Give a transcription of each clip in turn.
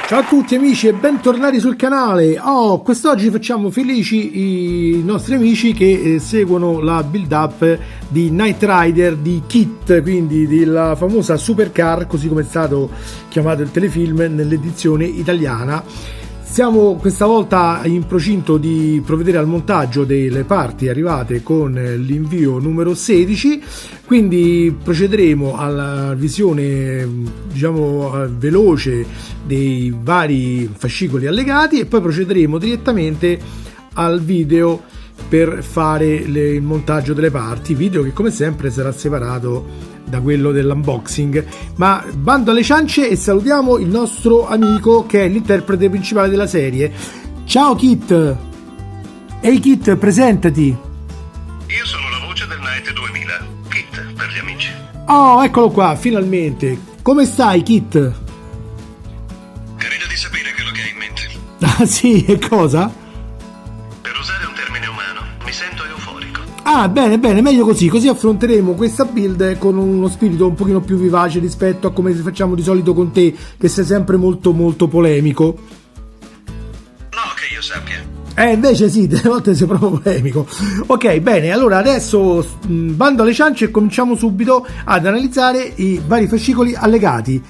Ciao a tutti amici e bentornati sul canale. Quest'oggi facciamo felici i nostri amici che seguono la build up di Knight Rider di KITT, quindi della famosa supercar, così come è stato chiamato il telefilm nell'edizione italiana. Siamo questa volta in procinto di provvedere al montaggio delle parti arrivate con l'invio numero 16, quindi procederemo alla visione veloce dei vari fascicoli allegati e poi procederemo direttamente al video per fare il montaggio delle parti, video che come sempre sarà separato da quello dell'unboxing. Ma bando alle ciance e salutiamo il nostro amico che è l'interprete principale della serie. Ciao KITT! Ehi KITT, presentati! Io sono la voce del Knight 2000, KITT per gli amici. Oh, eccolo qua, finalmente! Come stai KITT? Credo di sapere quello che hai in mente. Ah sì, e cosa? Per usare un termine umano, mi sento euforico. Ah, bene, meglio così affronteremo questa build con uno spirito un pochino più vivace rispetto a come facciamo di solito con te, che sei sempre molto polemico. No, che io sappia. Invece sì, delle volte sei proprio polemico. Ok, bene, allora adesso bando alle ciance e cominciamo subito ad analizzare i vari fascicoli allegati.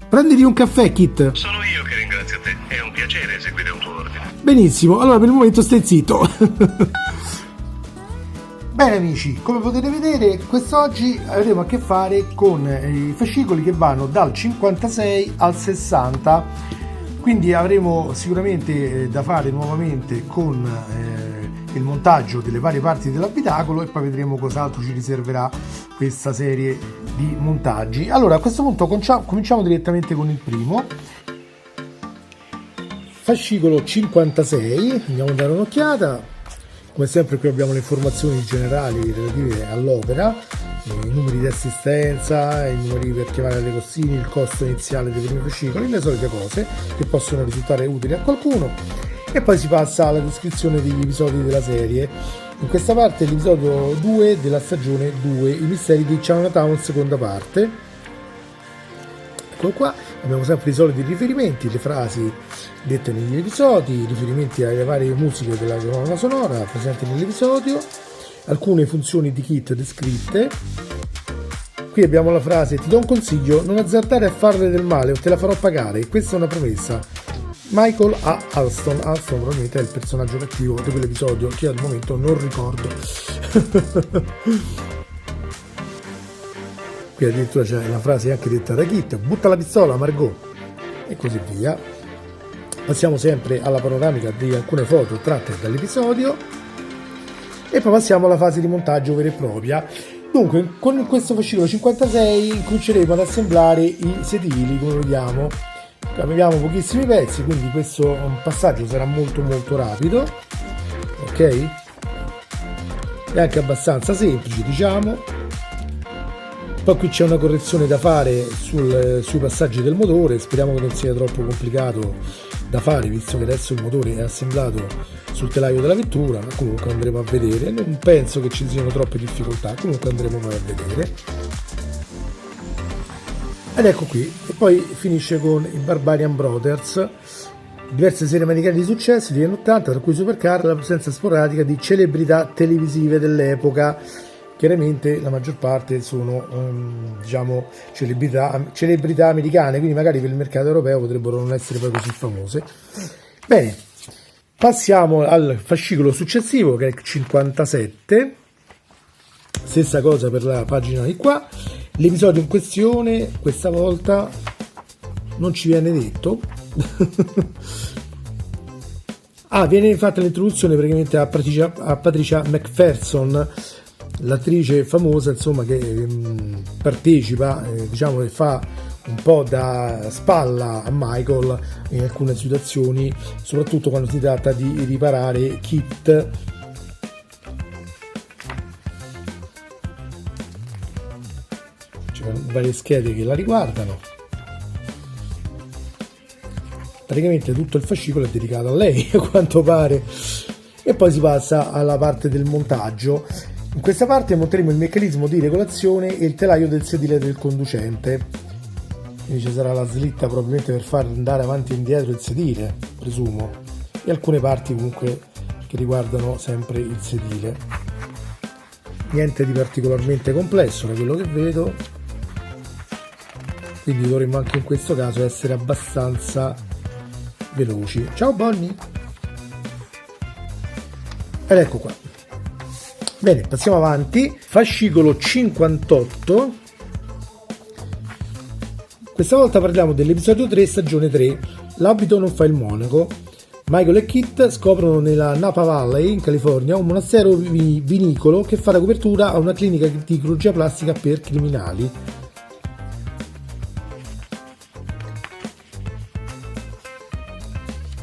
Prenditi un caffè, KITT. Sono io che ringrazio te, è un piacere eseguire un tuo ordine. Benissimo, allora per il momento stai zitto. Bene amici, come potete vedere quest'oggi avremo a che fare con i fascicoli che vanno dal 56 al 60, quindi avremo sicuramente da fare nuovamente con il montaggio delle varie parti dell'abitacolo e poi vedremo cos'altro ci riserverà questa serie di montaggi. Allora a questo punto cominciamo direttamente con il primo fascicolo 56, andiamo a dare un'occhiata. Come sempre qui abbiamo le informazioni generali relative all'opera, i numeri di assistenza, i numeri per chiamare le costine, il costo iniziale dei primi fascicoli, le solite cose che possono risultare utili a qualcuno, e poi si passa alla descrizione degli episodi della serie. In questa parte l'episodio 2 della stagione 2, i misteri di Chinatown, seconda parte. Eccolo qua, abbiamo sempre i soliti riferimenti, le frasi dette negli episodi, riferimenti alle varie musiche della colonna sonora presenti nell'episodio, alcune funzioni di KITT descritte. Qui abbiamo la frase: ti do un consiglio, non azzardare a farle del male o te la farò pagare, questa è una promessa. Michael A. Alston probabilmente è il personaggio cattivo di quell'episodio che al momento non ricordo. Qui addirittura c'è la frase anche detta da KITT: butta la pistola Margot, e così via. Passiamo sempre alla panoramica di alcune foto tratte dall'episodio e poi passiamo alla fase di montaggio vera e propria. Dunque con questo fascicolo 56 cominceremo ad assemblare i sedili. Come vediamo abbiamo pochissimi pezzi, quindi questo passaggio sarà molto rapido, ok? È anche abbastanza semplice, diciamo. Poi qui c'è una correzione da fare sui passaggi del motore, speriamo che non sia troppo complicato da fare, visto che adesso il motore è assemblato sul telaio della vettura, ma comunque andremo a vedere. Non penso che ci siano troppe difficoltà, comunque andremo poi a vedere. Ed ecco qui, e poi finisce con i Barbarian Brothers, diverse serie americane di successo degli anni 80, tra cui Supercar, la presenza sporadica di celebrità televisive dell'epoca. Chiaramente la maggior parte sono celebrità americane, quindi magari per il mercato europeo potrebbero non essere poi così famose. Bene, passiamo al fascicolo successivo che è il 57, stessa cosa per la pagina di qua. L'episodio in questione questa volta non ci viene detto. Viene fatta l'introduzione praticamente a Patricia McPherson, l'attrice famosa insomma che partecipa, e fa un po' da spalla a Michael in alcune situazioni, soprattutto quando si tratta di riparare KITT. C'è varie schede che la riguardano. Praticamente tutto il fascicolo è dedicato a lei, a quanto pare. E poi si passa alla parte del montaggio. In questa parte monteremo il meccanismo di regolazione e il telaio del sedile del conducente. quindi ci sarà la slitta probabilmente per far andare avanti e indietro il sedile, presumo, e alcune parti comunque che riguardano sempre il sedile. Niente di particolarmente complesso da quello che vedo, quindi dovremmo anche in questo caso essere abbastanza veloci. Ciao Bonnie! Ed ecco qua. Bene, passiamo avanti. Fascicolo 58. Questa volta parliamo dell'episodio 3, stagione 3. L'abito non fa il monaco. Michael e Kit scoprono nella Napa Valley, in California, un monastero vinicolo che fa da copertura a una clinica di chirurgia plastica per criminali.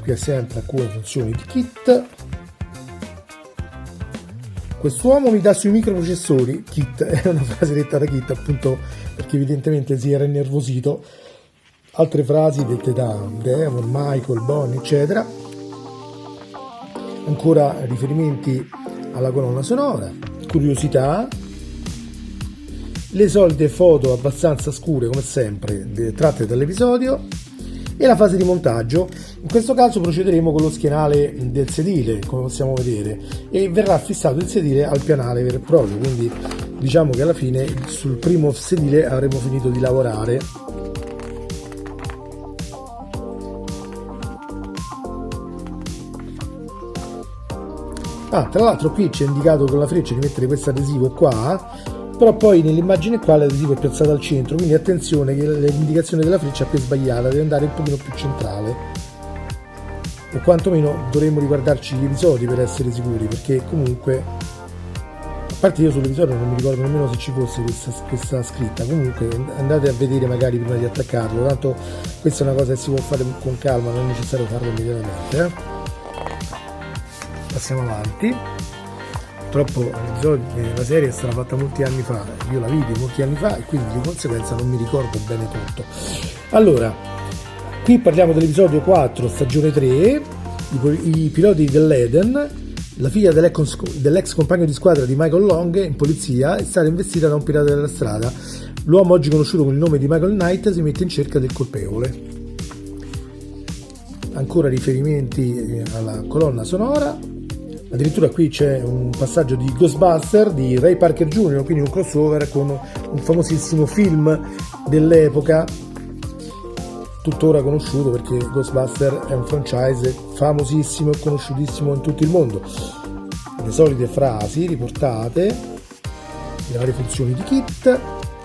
Qui è sempre alcune funzioni di Kit. Quest'uomo mi dà sui microprocessori. Kit è una frase detta da Kit, appunto perché evidentemente si era innervosito. Altre frasi dette da Devon, Michael, Bonnie, eccetera. Ancora riferimenti alla colonna sonora, curiosità, le solite foto abbastanza scure come sempre tratte dall'episodio e la fase di montaggio. In questo caso procederemo con lo schienale del sedile, come possiamo vedere, e verrà fissato il sedile al pianale vero e proprio, quindi diciamo che alla fine sul primo sedile avremo finito di lavorare. Tra l'altro qui ci è indicato con la freccia di mettere questo adesivo qua, però poi nell'immagine qua l'adesivo è piazzato al centro, quindi attenzione che l'indicazione della freccia è più sbagliata, deve andare un pochino più centrale, o quantomeno dovremmo riguardarci gli episodi per essere sicuri, perché comunque, a parte io sull'episodio non mi ricordo nemmeno se ci fosse questa scritta, comunque andate a vedere magari prima di attaccarlo, tanto questa è una cosa che si può fare con calma, non è necessario farlo immediatamente. Passiamo avanti. Purtroppo la serie è stata fatta molti anni fa, io la vidi molti anni fa e quindi di conseguenza non mi ricordo bene tutto. Allora, qui parliamo dell'episodio 4, stagione 3, i piloti dell'Eden. La figlia dell'ex compagno di squadra di Michael Long in polizia è stata investita da un pirata della strada. L'uomo, oggi conosciuto con il nome di Michael Knight, si mette in cerca del colpevole. Ancora riferimenti alla colonna sonora. Addirittura qui c'è un passaggio di Ghostbuster di Ray Parker Jr., quindi un crossover con un famosissimo film dell'epoca, tuttora conosciuto perché Ghostbuster è un franchise famosissimo e conosciutissimo in tutto il mondo. Le solite frasi riportate, le varie funzioni di Kit,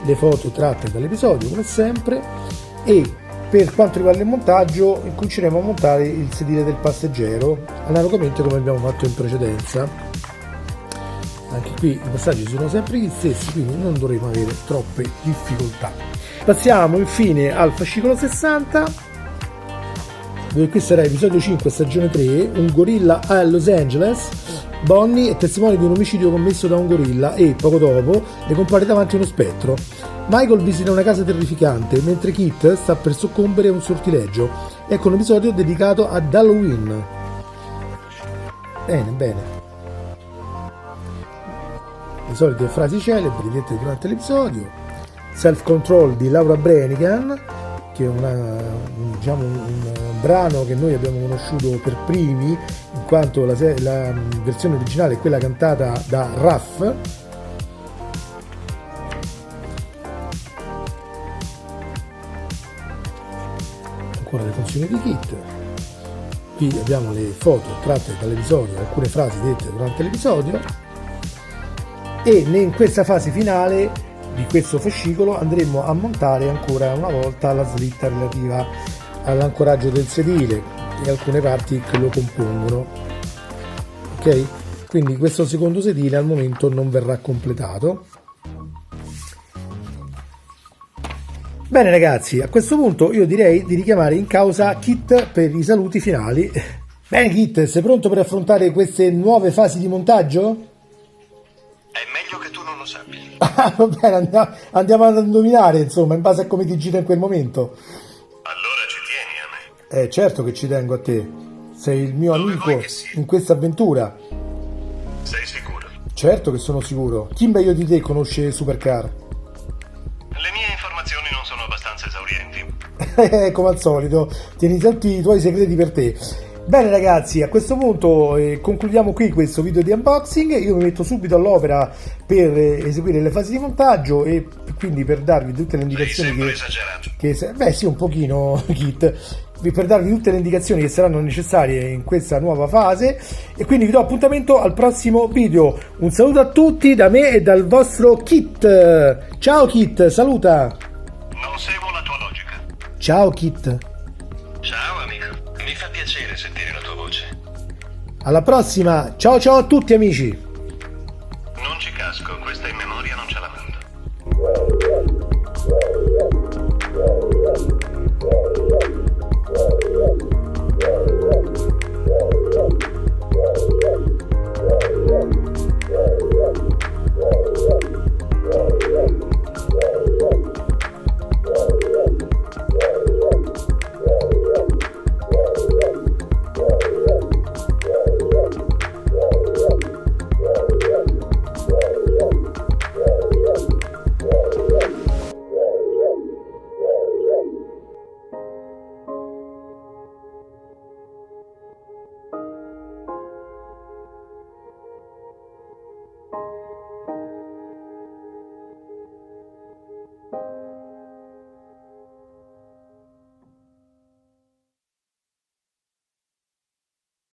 le foto tratte dall'episodio come sempre, e per quanto riguarda il montaggio cominceremo a montare il sedile del passeggero analogamente come abbiamo fatto in precedenza. Anche qui i passaggi sono sempre gli stessi, quindi non dovremo avere troppe difficoltà. Passiamo infine al fascicolo 60, dove qui sarà episodio 5 stagione 3, un gorilla a Los Angeles. Bonnie è testimone di un omicidio commesso da un gorilla e poco dopo le compare davanti uno spettro. Michael visita una casa terrificante mentre Kit sta per soccombere a un sortileggio. Ecco un episodio dedicato ad Halloween. Bene. Le solite frasi celebri dette durante l'episodio. Self Control di Laura Branigan, che è un brano che noi abbiamo conosciuto per primi, in quanto la versione originale è quella cantata da Ruff. Le funzioni di Kit. Qui abbiamo le foto tratte dall'episodio, alcune frasi dette durante l'episodio, e in questa fase finale di questo fascicolo andremo a montare ancora una volta la slitta relativa all'ancoraggio del sedile e alcune parti che lo compongono. Ok? Quindi questo secondo sedile al momento non verrà completato. Bene ragazzi, a questo punto io direi di richiamare in causa Kit per i saluti finali. Bene Kit, sei pronto per affrontare queste nuove fasi di montaggio? È meglio che tu non lo sappia. Va bene, andiamo ad indovinare, insomma, in base a come ti gira in quel momento. Allora ci tieni a me? Certo che ci tengo a te. Sei il mio amico in questa avventura. Sei sicuro? Certo che sono sicuro. Chi meglio di te conosce Supercar? Le mie informazioni non sono abbastanza esaurienti. come al solito, tieni tutti i tuoi segreti per te. Bene ragazzi, a questo punto concludiamo qui questo video di unboxing. Io mi metto subito all'opera per eseguire le fasi di montaggio e quindi per darvi tutte le indicazioni beh sì, un pochino Kit, per darvi tutte le indicazioni che saranno necessarie in questa nuova fase, e quindi vi do appuntamento al prossimo video. Un saluto a tutti da me e dal vostro Kit. Ciao Kit, saluta. Non seguo la tua logica. Ciao Kit. Ciao amico, mi fa piacere sentire la tua voce. Alla prossima, ciao ciao a tutti amici. Non ci casco, questa in memoria non